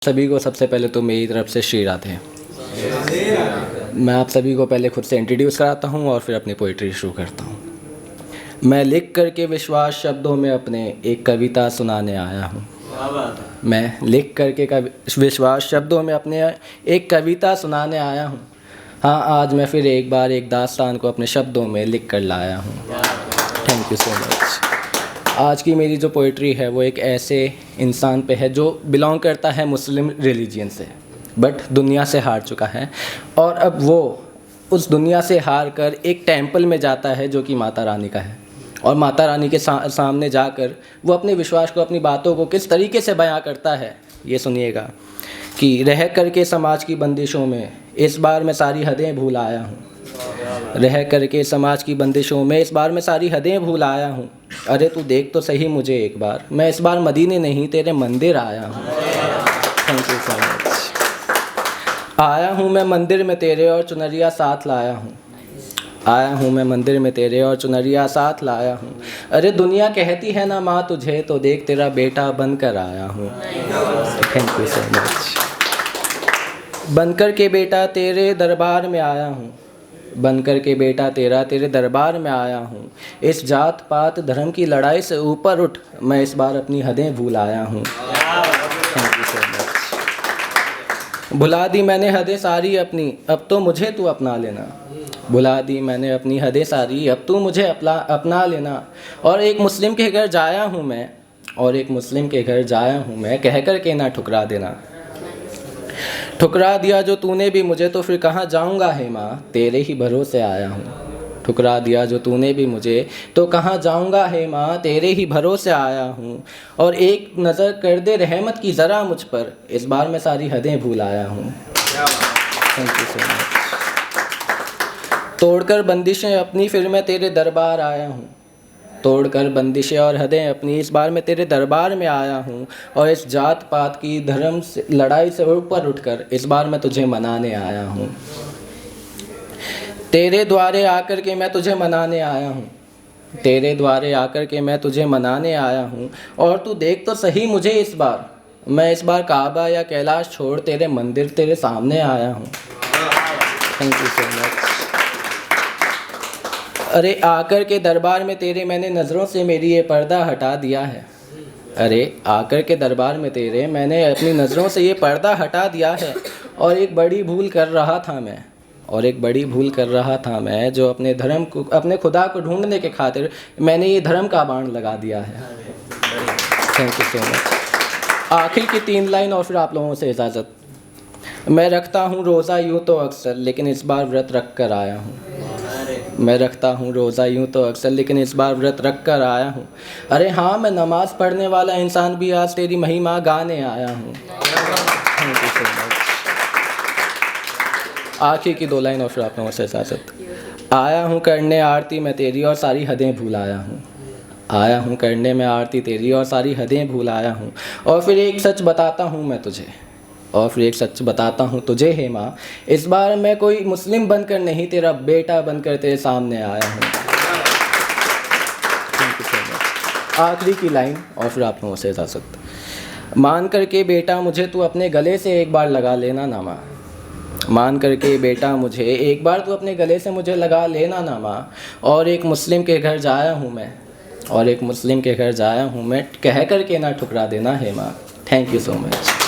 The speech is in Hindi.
सभी को सबसे पहले तो मेरी तरफ से श्री राधे। मैं आप सभी को पहले खुद से इंट्रोड्यूस कराता हूँ और फिर अपनी पोइट्री शुरू करता हूँ। मैं लिख करके विश्वास शब्दों में अपने एक कविता सुनाने आया हूँ। मैं लिख करके विश्वास शब्दों में अपने एक कविता सुनाने आया हूँ। हाँ, आज मैं फिर एक बार एक दास्तान को अपने शब्दों में लिख कर लाया हूँ। Thank you so much. आज की मेरी जो पोइट्री है वो एक ऐसे इंसान पे है जो बिलोंग करता है मुस्लिम रिलीजन से, बट दुनिया से हार चुका है और अब वो उस दुनिया से हार कर एक टेंपल में जाता है जो कि माता रानी का है। और माता रानी के सामने जाकर वो अपने विश्वास को, अपनी बातों को किस तरीके से बयां करता है, ये सुनिएगा कि रह करके समाज की बंदिशों में इस बार मैं सारी हदें भूल आया हूँ। रह करके समाज की बंदिशों में इस बार मैं सारी हदें भूल आया हूँ। अरे तू देख तो सही मुझे एक बार, मैं इस बार मदीने नहीं तेरे मंदिर आया हूँ। Thank you so much. आया हूँ मैं मंदिर में तेरे और चुनरिया साथ लाया हूँ। आया हूँ मैं मंदिर में तेरे और चुनरिया साथ लाया हूँ। अरे दुनिया कहती है ना माँ तुझे, तो देख तेरा बेटा बनकर आया हूँ। Thank you so much. बनकर के बेटा तेरे दरबार में आया हूँ। बनकर के बेटा तेरे दरबार में आया हूँ। इस जात पात धर्म की लड़ाई से ऊपर उठ, मैं इस बार अपनी हदें भूल आया हूँ। Thank you so much. भुला दी मैंने हदें सारी अपनी, अब तो मुझे तू अपना लेना। भुला दी मैंने अपनी हदें सारी, अब तू मुझे अपना लेना। और एक मुस्लिम के घर जाया हूँ मैं, और एक मुस्लिम के घर जाया हूँ मैं, कह कर के ना ठुकरा देना। ठुकरा दिया जो तूने भी मुझे, तो फिर कहाँ जाऊँगा हे माँ, तेरे ही भरोसे आया हूँ। ठुकरा दिया जो तूने भी मुझे, तो कहाँ जाऊँगा हे माँ, तेरे ही भरोसे आया हूँ। और एक नज़र कर दे रहमत की ज़रा मुझ पर, इस बार मैं सारी हदें भूल आया हूँ। Thank you so much. तोड़कर बंदिशें अपनी फिर मैं तेरे दरबार आया हूँ। तोड़कर बंदिशें और हदें अपनी, इस बार मैं तेरे दरबार में आया हूँ। और इस जात पात की धर्म से लड़ाई से ऊपर उठकर इस बार मैं तुझे मनाने आया हूँ। तेरे द्वारे आकर के मैं तुझे मनाने आया हूँ। तेरे द्वारे आकर के मैं तुझे मनाने आया हूँ। और तू देख तो सही मुझे इस बार, मैं इस बार काबा या कैलाश छोड़ तेरे मंदिर तेरे सामने आया हूँ। Thank you so much. अरे आकर के दरबार में तेरे मैंने नज़रों से मेरी ये पर्दा हटा दिया है। अरे आकर के दरबार में तेरे मैंने अपनी नज़रों से ये पर्दा हटा दिया है। और एक बड़ी भूल कर रहा था मैं, और एक बड़ी भूल कर रहा था मैं, जो अपने धर्म को, अपने खुदा को ढूंढने के खातिर मैंने ये धर्म का बाण लगा दिया है। Thank you so much. आखिर की 3 लाइन और फिर आप लोगों से इजाज़त। मैं रखता हूँ रोज़ा यूँ तो अक्सर, लेकिन इस बार व्रत रख कर आया हूँ। मैं रखता हूँ रोज़ा यूँ तो अक्सर, लेकिन इस बार व्रत रख कर आया हूँ। अरे हाँ, मैं नमाज़ पढ़ने वाला इंसान भी आज तेरी महिमा गाने आया हूँ। Thank you so much. आखिर की 2 लाइन और फिर आप लोगों से इजाज़त। आया हूँ करने आरती मैं तेरी और सारी हदें भूल आया हूँ। आया हूँ करने में आरती तेरी और सारी हदें भूल आया हूँ। और फिर एक सच बताता हूँ मैं तुझे, और फिर एक सच बताता हूँ तुझे हे माँ, इस बार मैं कोई मुस्लिम बनकर नहीं, तेरा बेटा बनकर तेरे सामने आया हूँ। Thank you so much. आखिरी की लाइन और फिर आप लोगों से इजाज़त। मान करके बेटा मुझे तू अपने गले से एक बार लगा लेना ना माँ। मान करके बेटा मुझे एक बार तू अपने गले से मुझे लगा लेना ना माँ। और एक मुस्लिम के घर जाया हूँ मैं, और एक मुस्लिम के घर जाया हूँ मैं, कह करके ना ठुकरा देना हे माँ। Thank you so much.